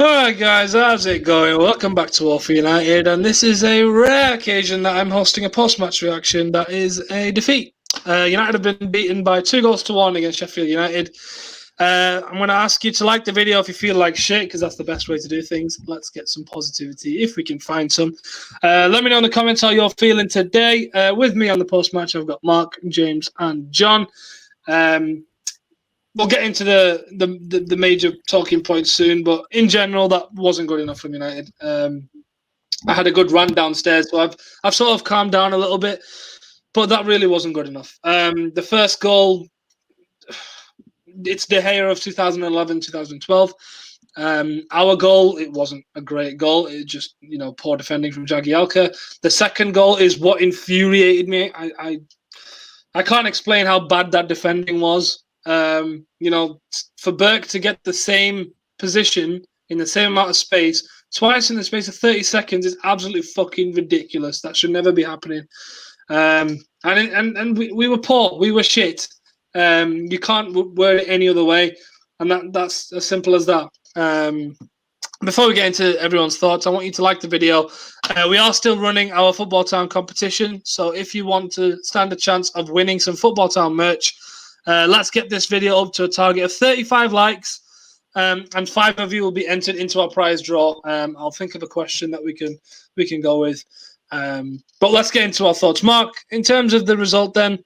Alright guys, how's it going? Welcome back to All for United, and this is a rare occasion that I'm hosting a post-match reaction that is a defeat. United have been beaten by 2-1 against Sheffield United. I'm going to ask you to like the video if you feel like shit, because that's the best way to do things. Let's get some positivity if we can find some. Let me know in the comments how you're feeling today. With me on the post-match, I've got Mark, James, and John. We'll get into the major talking points soon, but in general, that wasn't good enough from United. I had a good run downstairs, so I've sort of calmed down a little bit, but that really wasn't good enough. The first goal, it's De Gea of 2011, 2012. Our goal, it wasn't a great goal. It just, poor defending from Jagielka. The second goal is what infuriated me. I can't explain how bad that defending was. For Burke to get the same position in the same amount of space twice in the space of 30 seconds is absolutely fucking ridiculous. That should never be happening. And we were poor. We were shit. You can't word it any other way, and that's as simple as that. Before we get into everyone's thoughts, I want you to like the video. We are still running our Football Town competition, so if you want to stand a chance of winning some Football Town merch, let's get this video up to a target of 35 likes, and 5 of you will be entered into our prize draw. I'll think of a question that we can go with, but let's get into our thoughts. Mark, in terms of the result, then,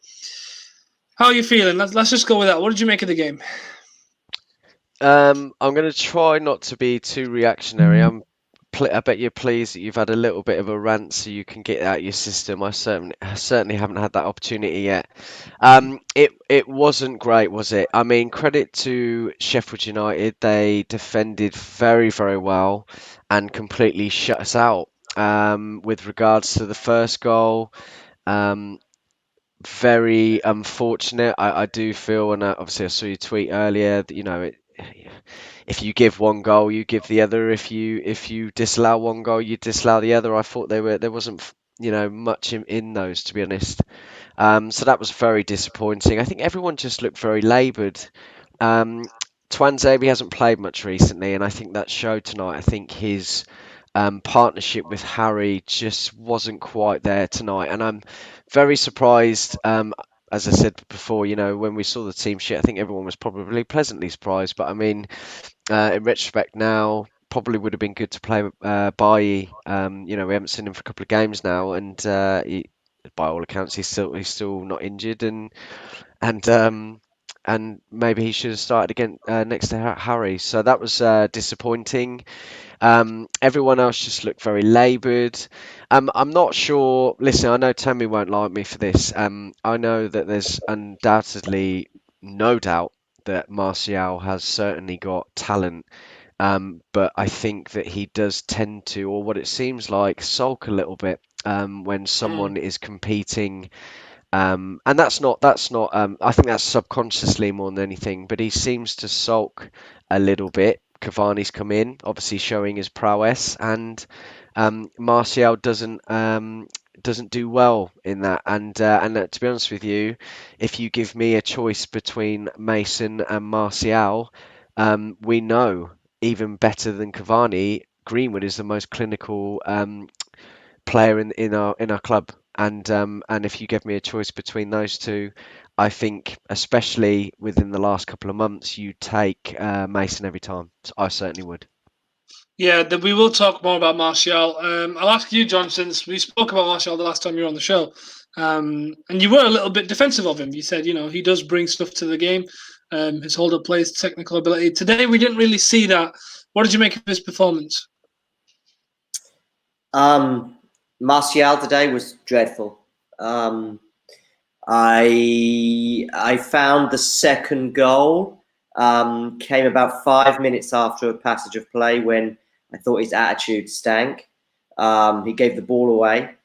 how are you feeling? Let's just go with that. What did you make of the game? I'm going to try not to be too reactionary. I bet you're pleased that you've had a little bit of a rant so you can get it out of your system. I certainly haven't had that opportunity yet. It wasn't great, was it? I mean, credit to Sheffield United. They defended very, very well and completely shut us out. With regards to the first goal, very unfortunate. I do feel, and obviously I saw your tweet earlier, that, if you give one goal, you give the other. If you disallow one goal, you disallow the other. I thought there wasn't much in those, to be honest. So that was very disappointing. I think everyone just looked very laboured. Tuanzebe hasn't played much recently, and I think that showed tonight. I think his partnership with Harry just wasn't quite there tonight, and I'm very surprised. As I said before, when we saw the team sheet, I think everyone was probably pleasantly surprised. But I mean, in retrospect now, probably would have been good to play Bailly. We haven't seen him for a couple of games now, and by all accounts, he's still not injured, and maybe he should have started again next to Harry. So that was disappointing. Everyone else just looked very laboured. I'm not sure. Listen, I know Tammy won't like me for this. I know that there's undoubtedly no doubt that Martial has certainly got talent. But I think that he does tend to, or what it seems like, sulk a little bit when someone is competing. And that's not. I think that's subconsciously more than anything. But he seems to sulk a little bit. Cavani's come in, obviously showing his prowess, and Martial doesn't do well in that. And to be honest with you, if you give me a choice between Mason and Martial, we know even better than Cavani, Greenwood is the most clinical player in our club. And if you give me a choice between those two, I think, especially within the last couple of months, you take Mason every time. I certainly would. Yeah, we will talk more about Martial. I'll ask you, John, since we spoke about Martial the last time you were on the show, and you were a little bit defensive of him. You said, he does bring stuff to the game, his hold-up plays, technical ability. Today, we didn't really see that. What did you make of his performance? Martial today was dreadful. I found the second goal came about 5 minutes after a passage of play when I thought his attitude stank. He gave the ball away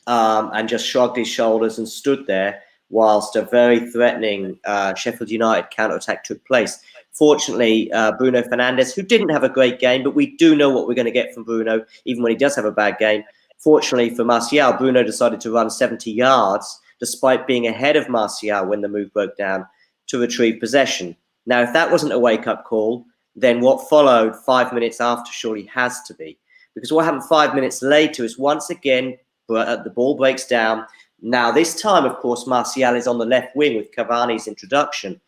and just shrugged his shoulders and stood there whilst a very threatening Sheffield United counter-attack took place. Fortunately, Bruno Fernandes, who didn't have a great game, but we do know what we're going to get from Bruno, even when he does have a bad game. Fortunately for Martial, Bruno decided to run 70 yards, despite being ahead of Martial when the move broke down, to retrieve possession. Now, if that wasn't a wake-up call, then what followed 5 minutes after surely has to be. Because what happened 5 minutes later is once again the ball breaks down. Now this time, of course, Martial is on the left wing with Cavani's introduction.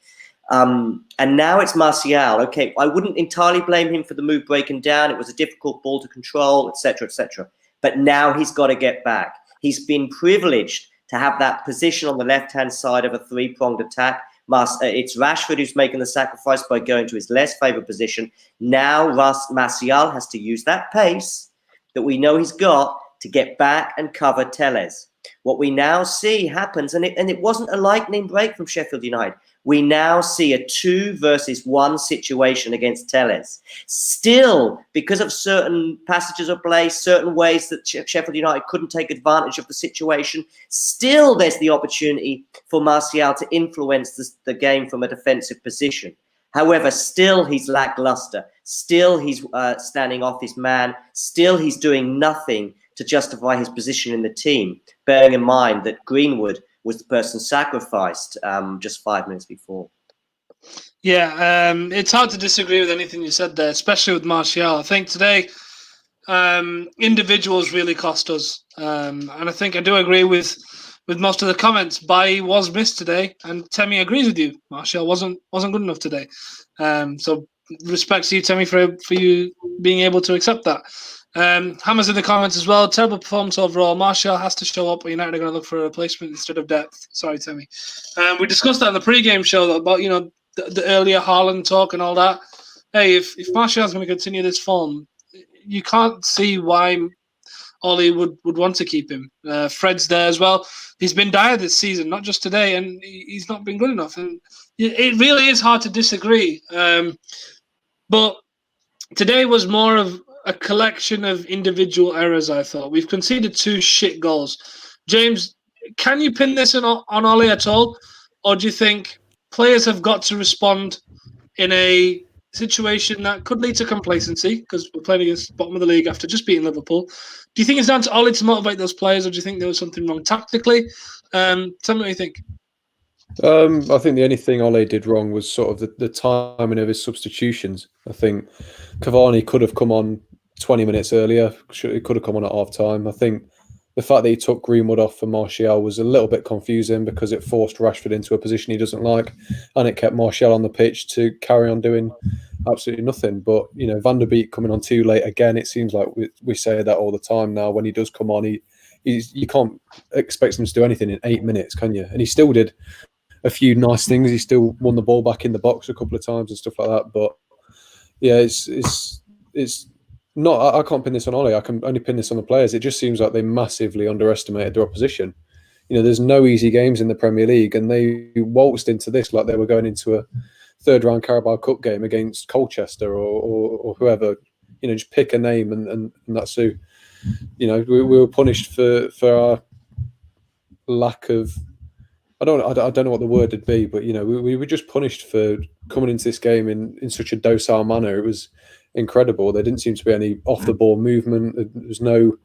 And now it's Martial. Okay, I wouldn't entirely blame him for the move breaking down. It was a difficult ball to control, etc., etc. But now he's got to get back. He's been privileged to have that position on the left-hand side of a three-pronged attack. It's Rashford who's making the sacrifice by going to his less favoured position. Now Martial has to use that pace that we know he's got to get back and cover Telles. What we now see happens, and it wasn't a lightning break from Sheffield United. We now see a 2 versus 1 situation against Telles. Still, because of certain passages of play, certain ways that Sheffield United couldn't take advantage of the situation, still there's the opportunity for Martial to influence the game from a defensive position. However, still he's lackluster. Still he's standing off his man. Still he's doing nothing to justify his position in the team, bearing in mind that Greenwood was the person sacrificed just 5 minutes before. Yeah, it's hard to disagree with anything you said there, especially with Martial. I think today individuals really cost us, and I think I do agree with most of the comments. Bailly was missed today, and Temi agrees with you. Martial wasn't good enough today. So respect to you, Temi, for you being able to accept that. Hammers in the comments as well. Terrible performance overall. Martial has to show up, or United are going to look for a replacement instead of depth. Sorry, Temi. We discussed that in the pre-game show about the earlier Haaland talk and all that. Hey, if Martial is going to continue this form, you can't see why Ollie would want to keep him. Fred's there as well. He's been dire this season, not just today, and he's not been good enough. And it really is hard to disagree. But today was more of a collection of individual errors, I thought. We've conceded 2 shit goals. James, can you pin this on Ollie at all? Or do you think players have got to respond in a situation that could lead to complacency, because we're playing against the bottom of the league after just beating Liverpool? Do you think it's down to Ollie to motivate those players, or do you think there was something wrong tactically? Tell me what you think. I think the only thing Ole did wrong was sort of the timing of his substitutions. I think Cavani could have come on 20 minutes earlier. He could have come on at half time. I think the fact that he took Greenwood off for Martial was a little bit confusing because it forced Rashford into a position he doesn't like, and it kept Martial on the pitch to carry on doing absolutely nothing. But Van der Beek coming on too late again. It seems like we say that all the time now. When he does come on, you can't expect him to do anything in 8 minutes, can you? And he still did a few nice things. He still won the ball back in the box a couple of times and stuff like that. But yeah, it's not. I can't pin this on Ollie. I can only pin this on the players. It just seems like they massively underestimated their opposition. There's no easy games in the Premier League, and they waltzed into this like they were going into a third-round Carabao Cup game against Colchester or whoever. Just pick a name and that's who. We were punished for our lack of. I don't know what the word would be, but we were just punished for coming into this game in such a docile manner. It was incredible. There didn't seem to be any off the ball movement. There was no,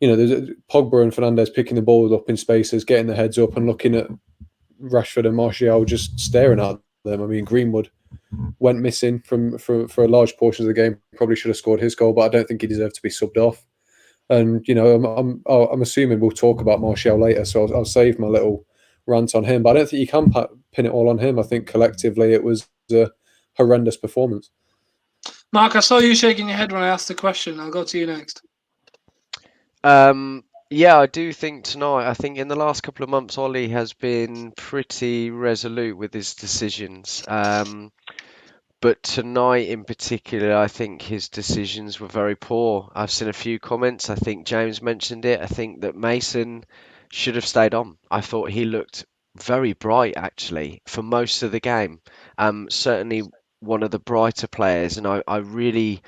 there's Pogba and Fernandes picking the ball up in spaces, getting their heads up and looking at Rashford and Martial just staring at them. I mean, Greenwood went missing for a large portion of the game. Probably should have scored his goal, but I don't think he deserved to be subbed off. And I'm assuming we'll talk about Martial later, so I'll save my little rant on him, but I don't think you can pin it all on him. I think collectively it was a horrendous performance. Mark, I saw you shaking your head when I asked the question. I'll go to you next. Yeah, I do think tonight, I think in the last couple of months, Ollie has been pretty resolute with his decisions. But tonight in particular, I think his decisions were very poor. I've seen a few comments. I think James mentioned it. I think that Mason should have stayed on. I thought he looked very bright, actually, for most of the game. Certainly one of the brighter players, and I really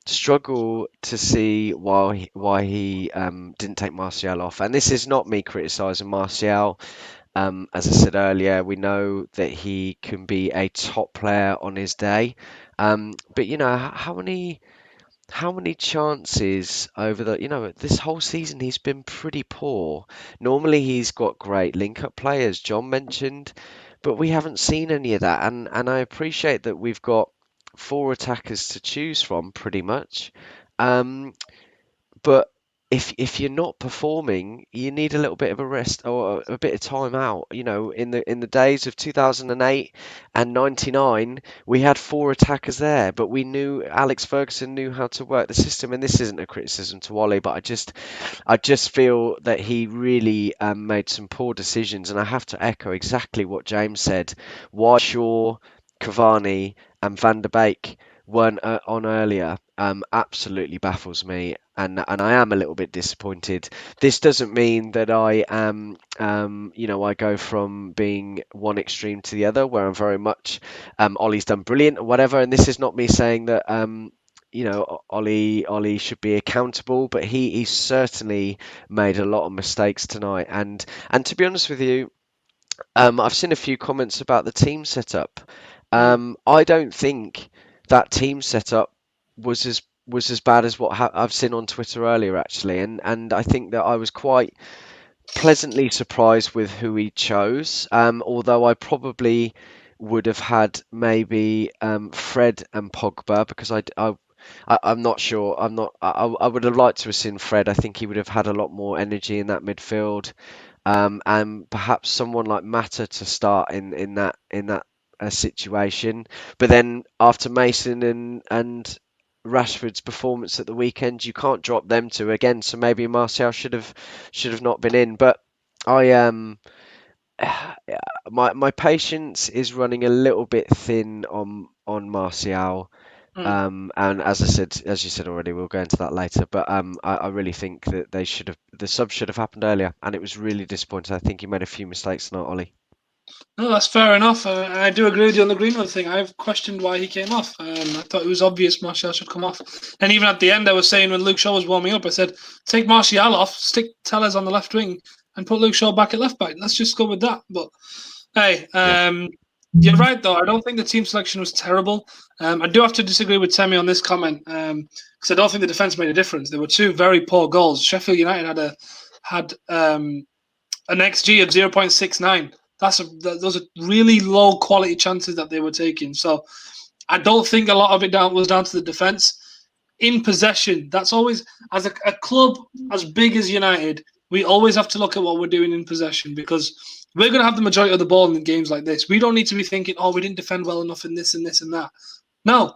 struggle to see why he didn't take Martial off. And this is not me criticising Martial. As I said earlier, we know that he can be a top player on his day. But how many chances over this whole season he's been pretty poor. Normally he's got great link-up players, John mentioned, but we haven't seen any of that. And I appreciate that we've got four attackers to choose from, pretty much. But if you're not performing, you need a little bit of a rest or a bit of time out. You know, in the days of 2008 and 99, we had four attackers there, but we knew Alex Ferguson knew how to work the system. And this isn't a criticism to Ollie, but I just feel that he really made some poor decisions. And I have to echo exactly what James said. Why Shaw, Cavani, and Van der Beek weren't on earlier absolutely baffles me, and I am a little bit disappointed. This doesn't mean that I am, I go from being one extreme to the other, where I'm very much, Ollie's done brilliant or whatever, and this is not me saying that, Ollie should be accountable, but he certainly made a lot of mistakes tonight, and to be honest with you, I've seen a few comments about the team setup. I don't think that team setup was as bad as what I've seen on Twitter earlier, actually, and I think that I was quite pleasantly surprised with who he chose. Although I probably would have had maybe Fred and Pogba, because I'm not sure. I would have liked to have seen Fred. I think he would have had a lot more energy in that midfield, and perhaps someone like Mata to start in that situation. But then after Mason and Rashford's performance at the weekend, you can't drop them two again. So maybe Martial should have not been in. But I my patience is running a little bit thin on Martial. And as you said already, we'll go into that later. But I really think that the sub should have happened earlier, and it was really disappointing. I think he made a few mistakes tonight, Ollie. No, that's fair enough. I do agree with you on the Greenwood thing. I've questioned why he came off. I thought it was obvious Martial should come off. And even at the end, I was saying when Luke Shaw was warming up, I said, take Martial off, stick Tellez on the left wing, and put Luke Shaw back at left back. Let's just go with that. But hey, you're right, though. I don't think the team selection was terrible. I do have to disagree with Temi on this comment because I don't think the defence made a difference. There were two very poor goals. Sheffield United had an XG of 0.69. Those are really low quality chances that they were taking. So I don't think a lot of it was down to the defence. In possession, that's always, as a club as big as United, we always have to look at what we're doing in possession, because we're going to have the majority of the ball in games like this. We don't need to be thinking, oh, we didn't defend well enough in this and this and that. No,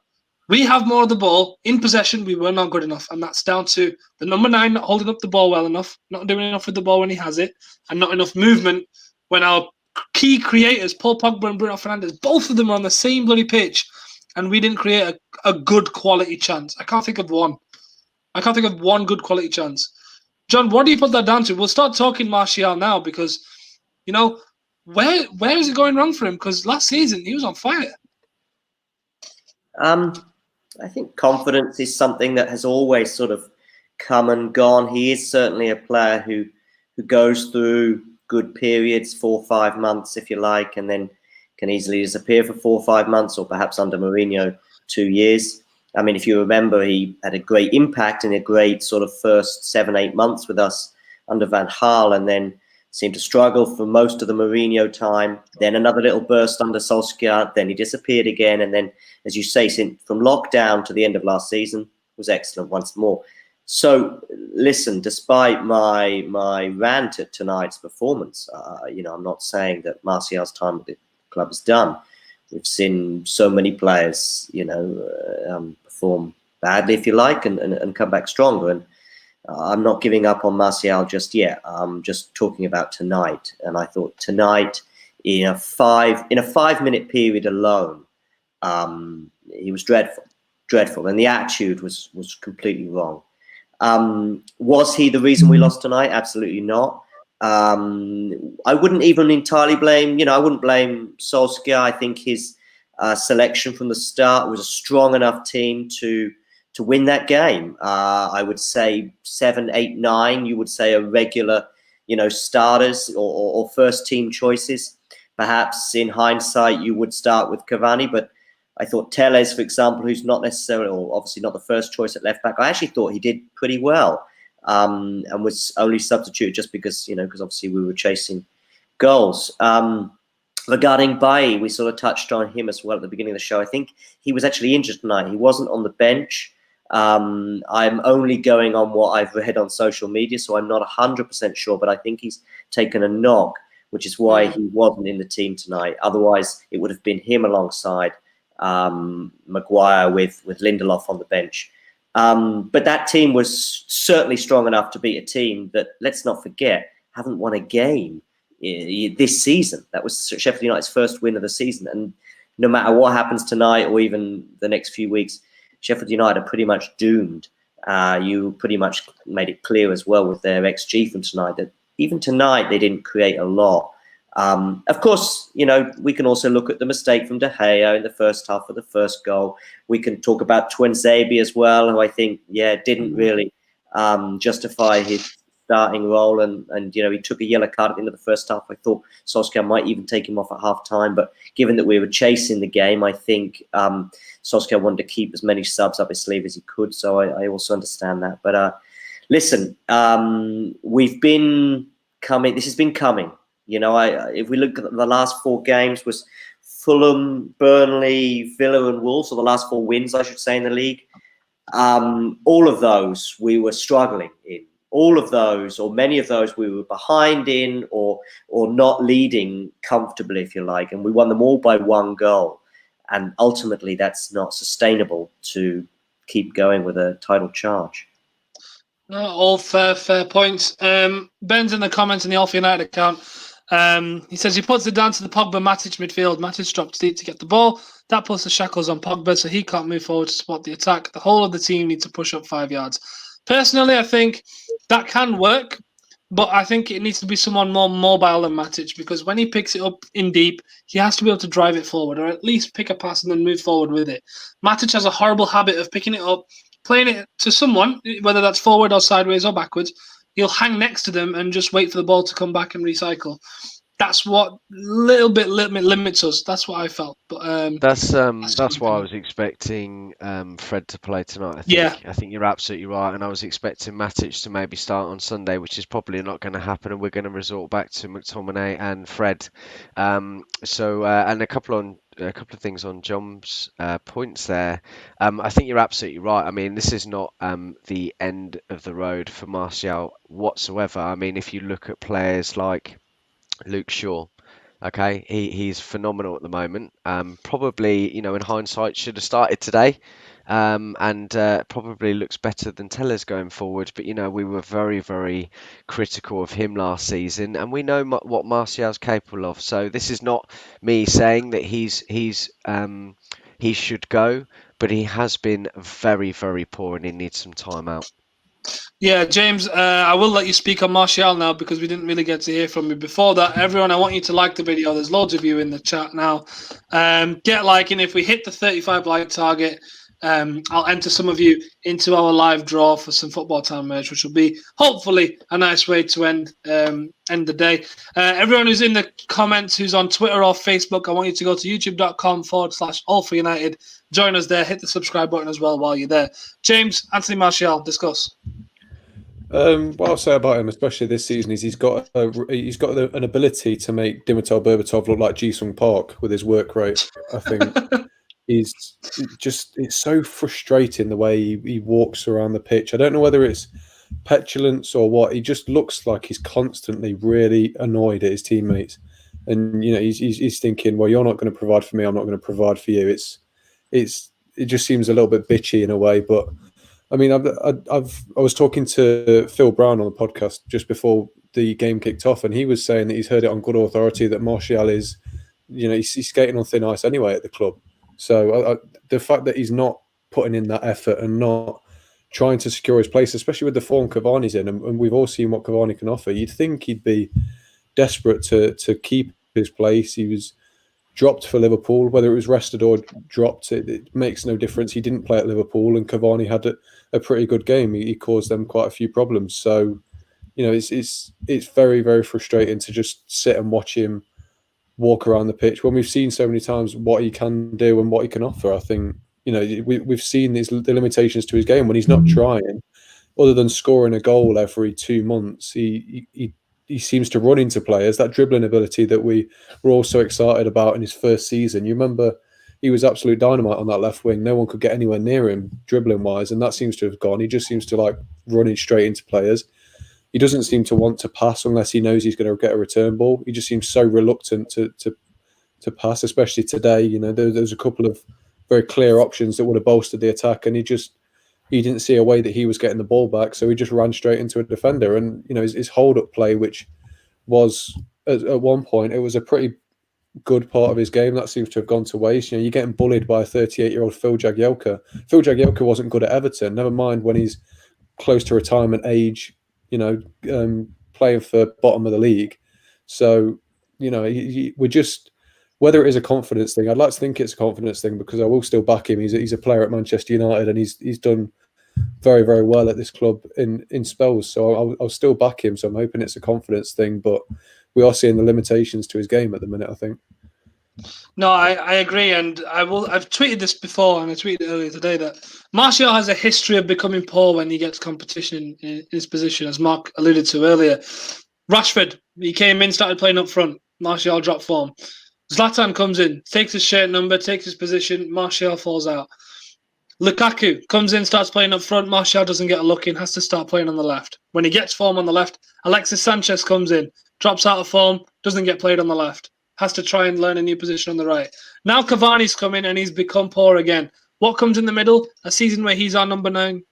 we have more of the ball. In possession, we were not good enough. And that's down to the number 9 not holding up the ball well enough, not doing enough with the ball when he has it, and not enough movement when our key creators, Paul Pogba and Bruno Fernandes, both of them are on the same bloody pitch, and we didn't create a good quality chance. I can't think of one. I can't think of one good quality chance. John, what do you put that down to? We'll start talking Martial now, because, where is it going wrong for him? Because last season he was on fire. I think confidence is something that has always sort of come and gone. He is certainly a player who goes through good periods, 4 or 5 months, if you like, and then can easily disappear for 4 or 5 months, or perhaps under Mourinho, 2 years. I mean, if you remember, he had a great impact in a great sort of first 7, 8 months with us under Van Gaal, and then seemed to struggle for most of the Mourinho time. Then another little burst under Solskjaer, then he disappeared again, and then, as you say, from lockdown to the end of last season, was excellent once more. So, listen, despite my rant at tonight's performance, I'm not saying that Martial's time with the club is done. We've seen so many players, perform badly, if you like, and come back stronger. And I'm not giving up on Martial just yet. I'm just talking about tonight. And I thought tonight, in a 5-minute period alone, he was dreadful, and the attitude was completely wrong. Was he the reason we lost tonight? Absolutely not. I wouldn't even entirely blame, I wouldn't blame Solskjaer. I think his selection from the start was a strong enough team to win that game. I would say 7, 8, 9, you would say, are regular, starters or first team choices. Perhaps in hindsight, you would start with Cavani, but I thought Tellez, for example, who's not necessarily, or obviously not the first choice at left back, I actually thought he did pretty well, and was only substituted just because, because obviously we were chasing goals. Regarding Bailly, we sort of touched on him as well at the beginning of the show. I think he was actually injured tonight. He wasn't on the bench. I'm only going on what I've read on social media, so I'm not 100% sure, but I think he's taken a knock, which is why he wasn't in the team tonight. Otherwise, it would have been him alongside Maguire with Lindelof on the bench. But that team was certainly strong enough to beat a team that, let's not forget, haven't won a game this season. That was Sheffield United's first win of the season. And no matter what happens tonight or even the next few weeks, Sheffield United are pretty much doomed. You pretty much made it clear as well with their XG from tonight that even tonight they didn't create a lot. Of course, we can also look at the mistake from De Gea in the first half of the first goal. We can talk about Twinzabi as well, who I think, didn't really justify his starting role, and he took a yellow card at the end of the first half. I thought Solskjaer might even take him off at half time, but given that we were chasing the game, I think Solskjaer wanted to keep as many subs up his sleeve as he could, so I also understand that. But listen, we've been coming. This has been coming. If we look at the last 4 games, was Fulham, Burnley, Villa, and Wolves, or the last 4 wins, I should say, in the league. All of those we were struggling in. All of those, or many of those, we were behind in, or not leading comfortably, if you like, and we won them all by 1 goal. And ultimately, that's not sustainable to keep going with a title charge. No, all fair points. Ben's in the comments in the Alpha United account. He says he puts it down to the Pogba Matic midfield. Matic dropped deep to get the ball. That puts the shackles on Pogba, so he can't move forward to support the attack. The whole of the team needs to push up 5 yards. Personally, I think that can work, but I think it needs to be someone more mobile than Matic, because when he picks it up in deep, he has to be able to drive it forward, or at least pick a pass and then move forward with it. Matic has a horrible habit of picking it up, playing it to someone, whether that's forward or sideways or backwards. He'll hang next to them and just wait for the ball to come back and recycle. That's what little bit limits us. That's what I felt. But that's why I was expecting Fred to play tonight. I think you're absolutely right, and I was expecting Matic to maybe start on Sunday, which is probably not going to happen, and we're going to resort back to McTominay and Fred. And a couple of things on John's points there. I think you're absolutely right. I mean, this is not the end of the road for Martial whatsoever. I mean, if you look at players like Luke Shaw, okay, he's phenomenal at the moment. Probably, in hindsight, should have started today, and probably looks better than Tellers going forward. But we were very, very critical of him last season, and we know what Martial's capable of. So this is not me saying that he should go, but he has been very, very poor, and he needs some time out. Yeah, James, I will let you speak on Martial now, because we didn't really get to hear from you before that. Everyone, I want you to like the video. There's loads of you in the chat now. Get liking. If we hit the 35 like target, I'll enter some of you into our live draw for some Football Time merch, which will be hopefully a nice way to end the day. Everyone who's in the comments, who's on Twitter or Facebook, I want you to go to youtube.com/Alpha United. Join us there. Hit the subscribe button as well while you're there. James, Anthony Martial, discuss. What I'll say about him, especially this season, is he's got an ability to make Dimitar Berbatov look like Ji-sung Park with his work rate. I think it's so frustrating the way he walks around the pitch. I don't know whether it's petulance or what. He just looks like he's constantly really annoyed at his teammates, and he's thinking, well, you're not going to provide for me, I'm not going to provide for you. It just seems a little bit bitchy in a way, but. I mean, I was talking to Phil Brown on the podcast just before the game kicked off, and he was saying that he's heard it on good authority that Martial is, he's skating on thin ice anyway at the club. So the fact that he's not putting in that effort and not trying to secure his place, especially with the form Cavani's in, and we've all seen what Cavani can offer, you'd think he'd be desperate to keep his place. He was dropped for Liverpool, whether it was rested or dropped, it makes no difference. He didn't play at Liverpool, and Cavani had a pretty good game. He caused them quite a few problems. So, it's very, very frustrating to just sit and watch him walk around the pitch when we've seen so many times what he can do and what he can offer. I think we've seen the limitations to his game when he's not trying. Other than scoring a goal every 2 months, he he seems to run into players. That dribbling ability that we were all so excited about in his first season. You remember he was absolute dynamite on that left wing. No one could get anywhere near him dribbling wise, and that seems to have gone. He just seems to like running straight into players. He doesn't seem to want to pass unless he knows he's going to get a return ball. He just seems so reluctant to pass, especially today. You know, there's a couple of very clear options that would have bolstered the attack, and he didn't see a way that he was getting the ball back, so he just ran straight into a defender. And you know, his hold-up play, which was at one point, it was a pretty good part of his game, that seems to have gone to waste. You know, you're getting bullied by a 38-year-old Phil Jagielka. Phil Jagielka wasn't good at Everton. Never mind when he's close to retirement age. You know, playing for bottom of the league. So you know, we're just. Whether it is a confidence thing, I'd like to think it's a confidence thing because I will still back him. He's a player at Manchester United and he's done very, very well at this club in spells. So I'll still back him. So I'm hoping it's a confidence thing, but we are seeing the limitations to his game at the minute, I think. No, I agree, and I've tweeted this before, and I tweeted earlier today that Martial has a history of becoming poor when he gets competition in his position, as Mark alluded to earlier. Rashford, he came in, started playing up front. Martial dropped form. Zlatan comes in, takes his shirt number, takes his position. Martial falls out. Lukaku comes in, starts playing up front. Martial doesn't get a look in, has to start playing on the left. When he gets form on the left, Alexis Sanchez comes in, drops out of form, doesn't get played on the left. Has to try and learn a new position on the right. Now Cavani's come in and he's become poor again. What comes in the middle? A season where he's our number 9.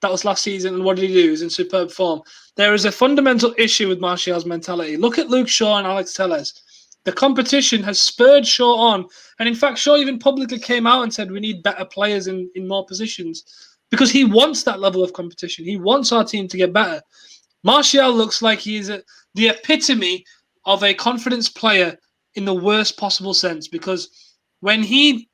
That was last season, and what did he do? He's in superb form. There is a fundamental issue with Martial's mentality. Look at Luke Shaw and Alex Telles. The competition has spurred Shaw on, and in fact, Shaw even publicly came out and said we need better players in more positions because he wants that level of competition. He wants our team to get better. Martial looks like he's the epitome of a confidence player in the worst possible sense because when he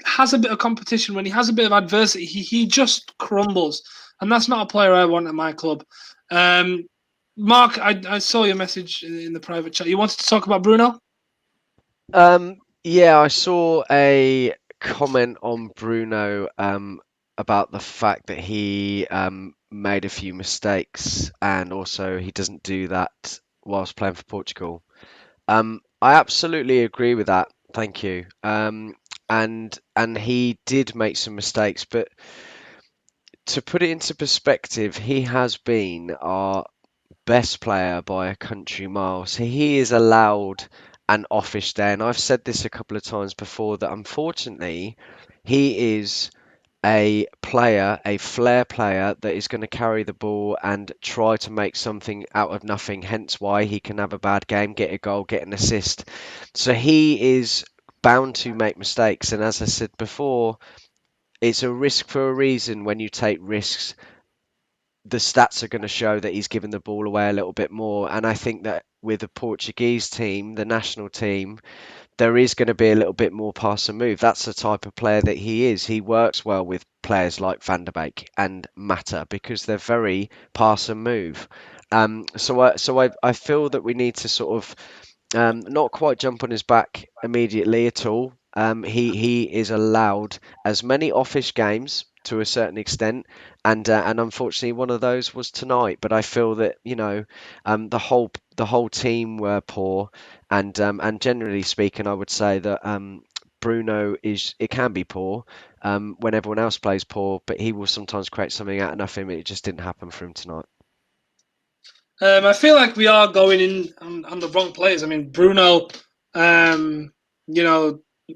has a bit of competition, when he has a bit of adversity, he just crumbles. And that's not a player I want at my club. Mark, I saw your message in the private chat. You wanted to talk about Bruno? Yeah, I saw a comment on Bruno about the fact that he made a few mistakes and also he doesn't do that whilst playing for Portugal. I absolutely agree with that. Thank you. And he did make some mistakes, but to put it into perspective, he has been our best player by a country mile. So he is allowed an offish day, and I've said this a couple of times before that unfortunately he is a player, a flair player that is going to carry the ball and try to make something out of nothing, hence why he can have a bad game, get a goal, get an assist. So he is bound to make mistakes, and as I said before, it's a risk for a reason. When you take risks, the stats are going to show that he's given the ball away a little bit more, and I think that with the Portuguese team, the national team, there is going to be a little bit more pass and move. That's the type of player that he is. He works well with players like Van der Beek and Mata because they're very pass and move. So I feel that we need to sort of not quite jump on his back immediately at all. He is allowed as many offish games to a certain extent, and unfortunately one of those was tonight. But I feel that the whole team were poor, and generally speaking, I would say that Bruno can be poor when everyone else plays poor, but he will sometimes create something out of nothing. It just didn't happen for him tonight. I feel like we are going in on the wrong players. I mean, Bruno,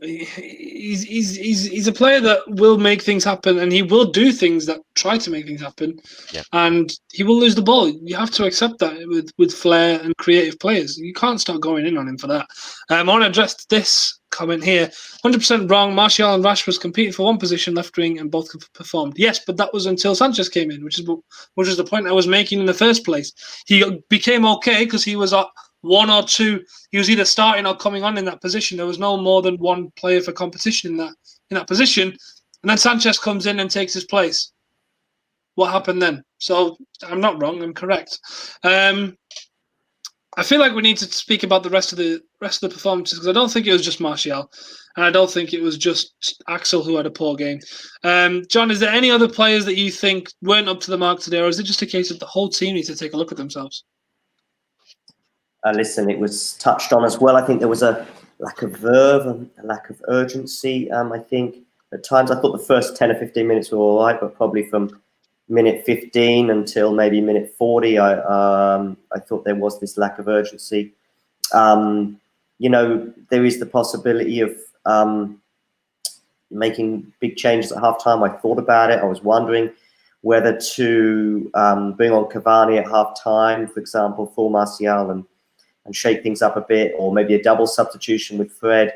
he's a player that will make things happen, and he will do things that try to make things happen. Yeah. And he will lose the ball. You have to accept that with flair and creative players. You can't start going in on him for that. I want to address this comment here. 100% wrong. Martial and Rashford competed for one position, left wing, and both performed. Yes, but that was until Sanchez came in, which is the point I was making in the first place. He became okay because he was one or two. He was either starting or coming on in that position. There was no more than one player for competition in that position. And then Sanchez comes in and takes his place. What happened then? So I'm not wrong. I'm correct. I feel like we need to speak about the rest of the rest of the performances, because I don't think it was just Martial, and I don't think it was just Axel who had a poor game. John, is there any other players that you think weren't up to the mark today, or is it just a case of the whole team needs to take a look at themselves? Listen, it was touched on as well. I think there was a lack of verve and a lack of urgency. I think at times I thought the first 10 or 15 minutes were all right, but probably from minute 15 until maybe minute 40, I thought there was this lack of urgency. You know, there is the possibility of making big changes at halftime. I thought about it. I was wondering whether to bring on Cavani at halftime, for example, for Martial, and shake things up a bit, or maybe a double substitution with Fred.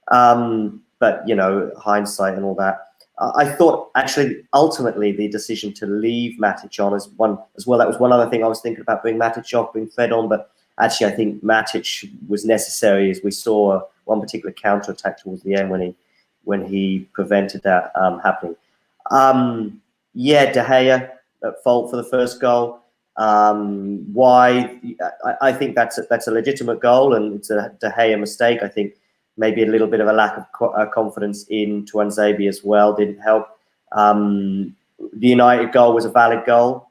But, you know, hindsight and all that. I thought, actually, ultimately, the decision to leave Matic on as well. That was one other thing I was thinking about, bring Matic off, bring Fred on. But actually, I think Matic was necessary, as we saw one particular counter-attack towards the end when he prevented that happening. Yeah, De Gea at fault for the first goal. Why? I think that's a legitimate goal, and it's a De Gea mistake. I think maybe a little bit of a lack of confidence in Tuanzebe as well didn't help. The United goal was a valid goal,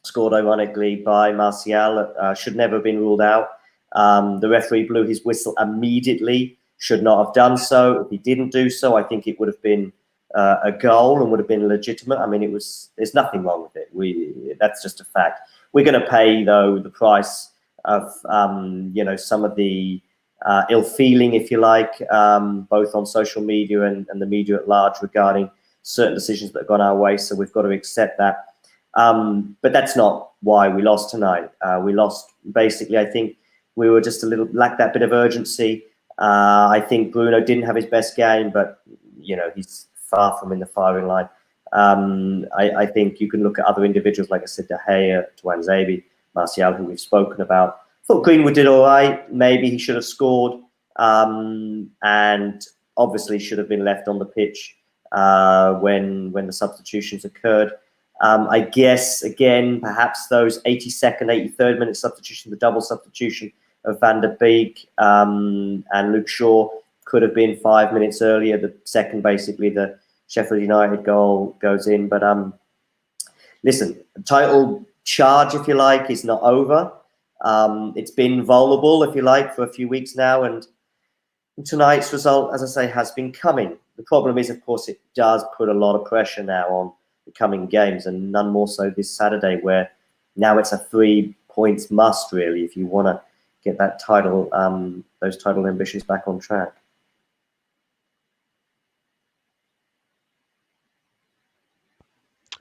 scored ironically by Martial. Should never have been ruled out. The referee blew his whistle immediately. Should not have done so. If he didn't do so, I think it would have been a goal and would have been legitimate. I mean, there's nothing wrong with it. That's just a fact. We're going to pay, though, the price of you know, some of the ill feeling, if you like, both on social media and the media at large regarding certain decisions that have gone our way. So we've got to accept that. But that's not why we lost tonight. We lost basically. I think we were just lacked that bit of urgency. I think Bruno didn't have his best game, but you know, he's far from in the firing line. I think you can look at other individuals, like I said, De Gea, Tuanzebe, Martial, who we've spoken about. I thought Greenwood did all right. Maybe he should have scored, and obviously should have been left on the pitch when the substitutions occurred. I guess, again, perhaps those 82nd, 83rd minute substitution, the double substitution of Van der Beek and Luke Shaw could have been 5 minutes earlier. The second, basically, the Sheffield United goal goes in. But listen, the title charge, if you like, is not over. It's been vulnerable, if you like, for a few weeks now. And tonight's result, as I say, has been coming. The problem is, of course, it does put a lot of pressure now on the coming games, and none more so this Saturday, where now it's a 3 points must, really, if you want to get that title, those title ambitions back on track.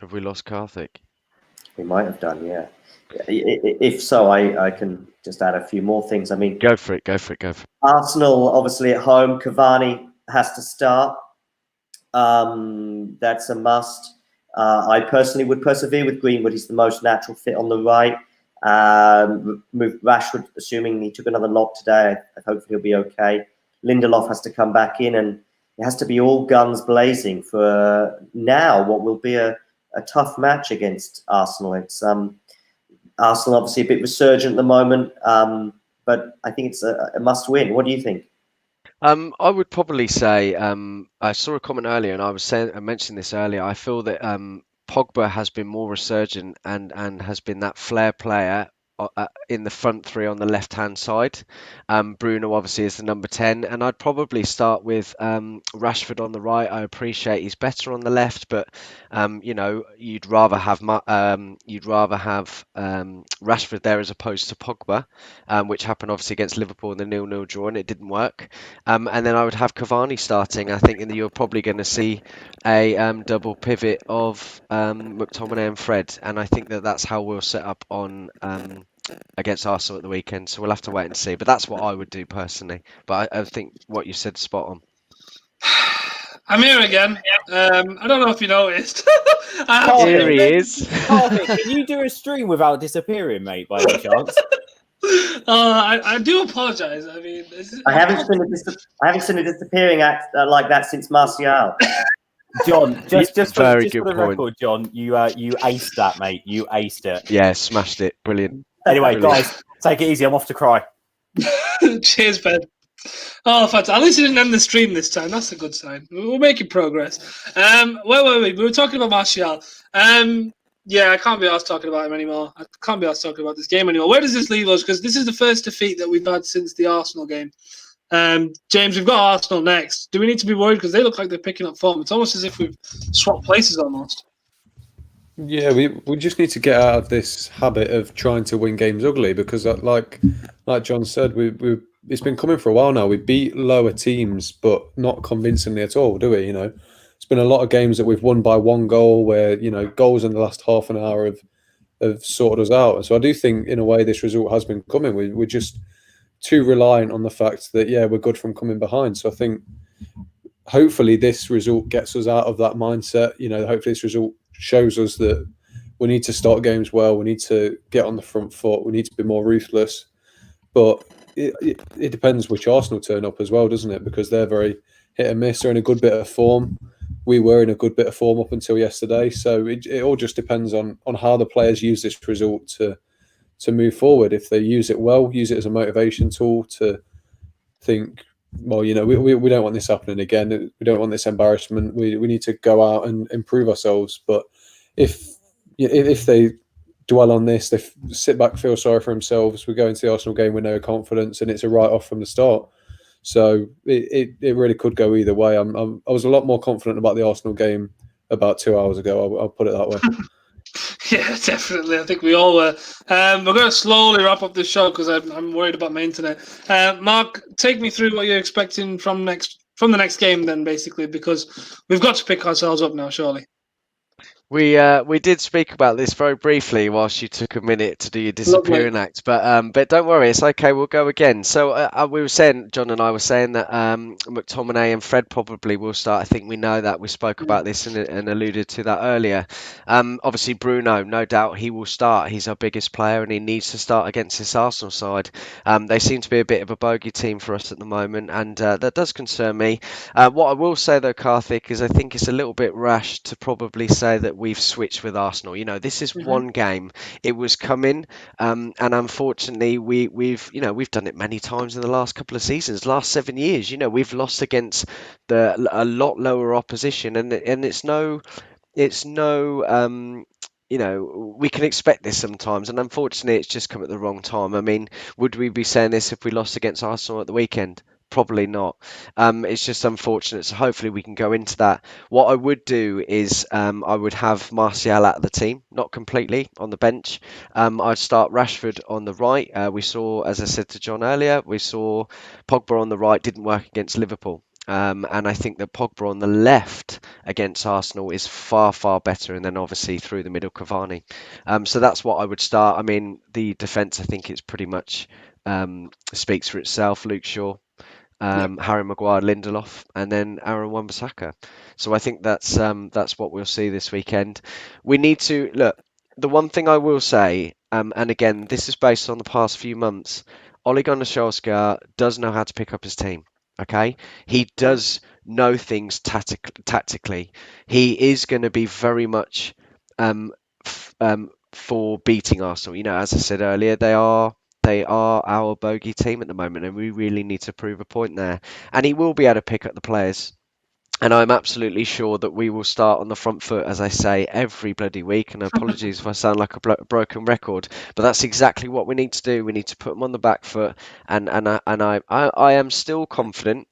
Have we lost Karthik? We might have done, yeah. If so, I can just add a few more things. I mean, Go for it. Arsenal, obviously at home, Cavani has to start. That's a must. I personally would persevere with Greenwood. He's the most natural fit on the right. Move Rashford, assuming he took another knock today. Hopefully he'll be okay. Lindelof has to come back in, and it has to be all guns blazing for now what will be a tough match against Arsenal. It's Arsenal obviously a bit resurgent at the moment, but I think it's a must win. What do you think? I would probably say I saw a comment earlier, and I mentioned this earlier. I feel that Pogba has been more resurgent and has been that flair player in the front three on the left-hand side. Bruno obviously is the number 10, and I'd probably start with Rashford on the right. I appreciate he's better on the left, but you know, you'd rather have Rashford there as opposed to Pogba, which happened obviously against Liverpool in the 0-0 draw, and it didn't work. And then I would have Cavani starting. I think you're probably going to see a double pivot of McTominay and Fred, and I think that's how we'll set up on against Arsenal at the weekend. So we'll have to wait and see. But that's what I would do personally. But I think what you said is spot on. I'm here again. I don't know if you noticed. Here he is. Karthik, can you do a stream without disappearing, mate, by any chance? I do apologise. I mean, I haven't seen a disappearing act like that since Martial. John, just for the point. record, John, you aced that, mate. You aced it. Yeah, smashed it. Brilliant. Anyway, Brilliant. guys, take it easy. I'm off to cry. Cheers, Ben. Oh, fantastic. At least you didn't end the stream this time. That's a good sign. We're making progress. Where were we? We were talking about Martial. Yeah, I can't be asked talking about him anymore. I can't be asked talking about this game anymore. Where does this leave us? Because this is the first defeat that we've had since the Arsenal game. James, we've got Arsenal next. Do we need to be worried? Because they look like they're picking up form. It's almost as if we've swapped places almost. Yeah, we just need to get out of this habit of trying to win games ugly because, like John said, we it's been coming for a while now. We beat lower teams, but not convincingly at all, do we? You know, it's been a lot of games that we've won by one goal, where goals in the last half an hour have sorted us out. And so I do think, in a way, this result has been coming. We're just too reliant on the fact that we're good from coming behind. So I think hopefully this result gets us out of that mindset. Hopefully this result shows us that we need to start games well. We need to get on the front foot. We need to be more ruthless. But it depends which Arsenal turn up as well, doesn't it? Because they're very hit and miss. They're in a good bit of form. We were in a good bit of form up until yesterday. So it all just depends on how the players use this result to move forward. If they use it well, use it as a motivation tool to think, well, we don't want this happening again. We don't want this embarrassment. We need to go out and improve ourselves. But if they dwell on this, they sit back, feel sorry for themselves, we go into the Arsenal game with no confidence, and it's a write-off from the start. So it really could go either way. I was a lot more confident about the Arsenal game about 2 hours ago. I'll put it that way. Yeah, definitely. I think we all were. We're going to slowly wrap up this show because I'm worried about my internet. Mark, take me through what you're expecting from the next game then, basically, because we've got to pick ourselves up now, surely. We did speak about this very briefly whilst you took a minute to do your disappearing act, but don't worry, it's okay. We'll go again. So we were saying, John and I were saying that McTominay and Fred probably will start. I think we know that. We spoke about this and alluded to that earlier. Obviously Bruno, no doubt he will start. He's our biggest player and he needs to start against this Arsenal side. They seem to be a bit of a bogey team for us at the moment, and that does concern me. What I will say though, Karthik, is I think it's a little bit rash to probably say that we've switched with Arsenal. This is one game. It was coming, and unfortunately, we've done it many times in the last couple of seasons, last 7 years. We've lost against a lot lower opposition, and it's no. We can expect this sometimes, and unfortunately, it's just come at the wrong time. I mean, would we be saying this if we lost against Arsenal at the weekend? Probably not. It's just unfortunate. So hopefully we can go into that. What I would do is I would have Martial out of the team, not completely on the bench. I'd start Rashford on the right. We saw, as I said to John earlier, we saw Pogba on the right didn't work against Liverpool. And I think that Pogba on the left against Arsenal is far, far better. And then obviously through the middle, Cavani. So that's what I would start. I mean, the defence, I think it's pretty much speaks for itself. Luke Shaw. Harry Maguire, Lindelof, and then Aaron Wan-Bissaka. So I think that's what we'll see this weekend. We need to look. The one thing I will say, and again, this is based on the past few months. Ole Gunnar Solskjaer does know how to pick up his team. Okay, he does know things tactically. He is going to be very much for beating Arsenal. As I said earlier, they are our bogey team at the moment, and we really need to prove a point there. And he will be able to pick up the players. And I'm absolutely sure that we will start on the front foot, as I say, every bloody week. And apologies if I sound like a broken record, but that's exactly what we need to do. We need to put them on the back foot. And I am still confident.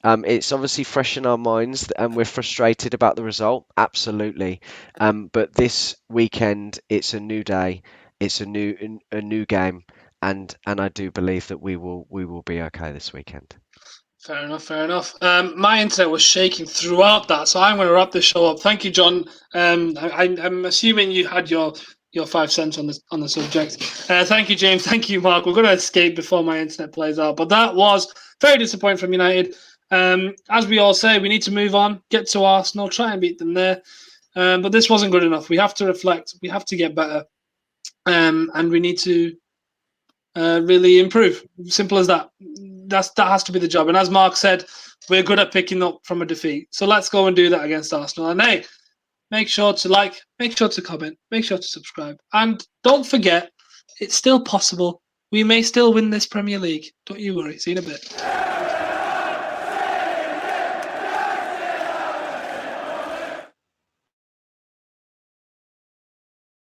It's obviously fresh in our minds, and we're frustrated about the result. Absolutely. But this weekend, it's a new day. It's a new game. And I do believe that we will be okay this weekend. Fair enough. My internet was shaking throughout that, so I'm going to wrap this show up. Thank you, John. I'm assuming you had your 5 cents on the subject. Thank you, James. Thank you, Mark. We're going to escape before my internet plays out, but that was very disappointing from United. As we all say, we need to move on, get to Arsenal, try and beat them there. But this wasn't good enough. We have to reflect. We have to get better, and we need to really improve. Simple as that. That has to be the job. And as Mark said, we're good at picking up from a defeat. So let's go and do that against Arsenal. And hey, make sure to like, make sure to comment, make sure to subscribe. And don't forget, it's still possible We may still win this Premier League. Don't you worry. See you in a bit.